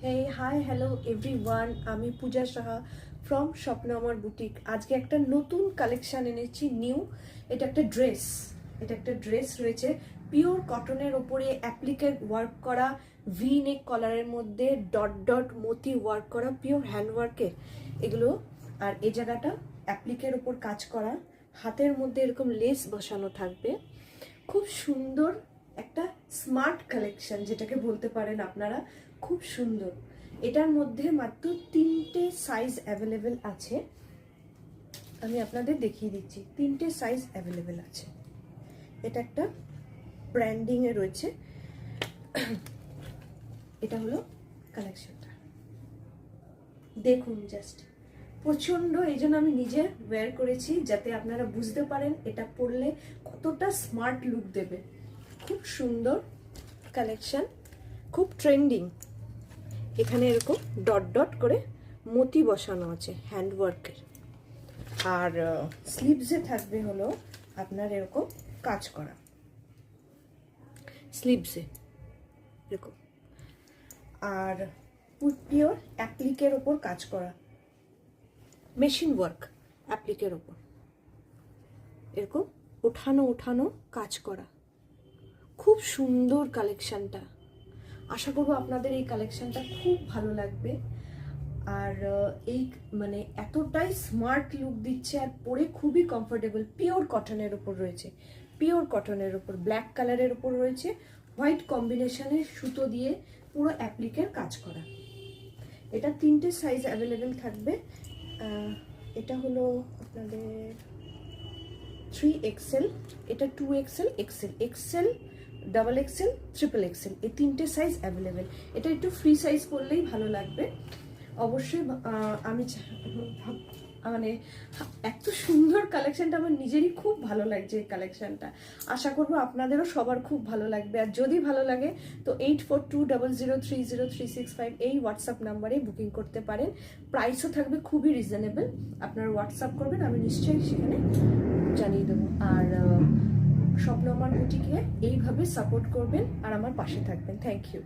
হে hi hello everyone, আমি পূজা Saha from স্বপ্ন আমার বুটিক। আজকে একটা নতুন কালেকশন এনেছি, নিউ। এটা একটা ড্রেস রয়েছে পিওর কটনের ওপরে অ্যাপ্লিকের ওয়ার্ক করা, ভি নেক কলারের মধ্যে ডট ডট মতি ওয়ার্ক করা, পিওর হ্যান্ডওয়ার্কের এগুলো। আর এই জায়গাটা অ্যাপ্লিকের ওপর কাজ করা, হাতের মধ্যে এরকম লেস বসানো থাকবে। খুব সুন্দর একটা স্মার্ট কালেকশন যেটাকে বলতে পারেন আপনারা, খুব সুন্দর। এটার মধ্যে মাত্র 3টে সাইজ অ্যাভেলেবেল আছে। আমি আপনাদের দেখিয়ে দিচ্ছি, 3টে সাইজ অ্যাভেলেবেল আছে। এটা একটা ব্র্যান্ডিংয়ে রয়েছে। এটা হলো কালেকশনটা, দেখুন জাস্ট প্রচণ্ড। এই জন্য আমি নিজে ওয়্যার করেছি, যাতে আপনারা বুঝতে পারেন এটা পরলে কতটা স্মার্ট লুক দেবে। খুব সুন্দর কালেকশন, খুব ট্রেন্ডিং। এখানে এরকম ডট ডট করে মতি বসানো আছে হ্যান্ডওয়ার্কের। আর স্লিভসে থাকবে হলো আপনার এরকম কাজ করা, স্লিভসে এরকম। আর পিওর অ্যাপ্লিকের ওপর কাজ করা, মেশিন ওয়ার্ক অ্যাপ্লিকের ওপর এরকম ওঠানো কাজ করা। খুব সুন্দর কালেকশনটা। আশা করব আপনাদের এই কালেকশনটা খুব ভালো লাগবে। আর এই মানে এতটাই স্মার্ট লুক দিচ্ছে, আর পরে খুবই কমফোর্টেবল। পিওর কটনের উপর রয়েছে, পিওর কটনের উপর ব্ল্যাক কালারের উপর রয়েছে হোয়াইট কম্বিনেশনের সুতো দিয়ে পুরো অ্যাপ্লিকের কাজ করা। এটা 3টে সাইজ অ্যাভেলেবেল থাকবে। এটা হলো আপনাদের 3XL, এটা 2XL, XL, double XL, triple Excel, এই 3টে সাইজ অ্যাভেলেবেল। এটা একটু ফ্রি সাইজ করলেই ভালো লাগবে অবশ্যই। আমি মানে এত সুন্দর কালেকশনটা আমার নিজেরই খুব ভালো লাগছে এই কালেকশনটা। আশা করবো আপনাদেরও সবার খুব ভালো লাগবে। আর যদি ভালো লাগে তো 8420030365 এই হোয়াটসঅ্যাপ নাম্বারে বুকিং করতে পারেন। প্রাইসও থাকবে খুবই রিজনেবল। আপনারা হোয়াটসঅ্যাপ করবেন, আমি নিশ্চয়ই সেখানে জানিয়ে দেবো। আর স্বপ্ন আমার বুটিকে এইভাবে সাপোর্ট করবেন আর আমার পাশে থাকবেন। Thank you.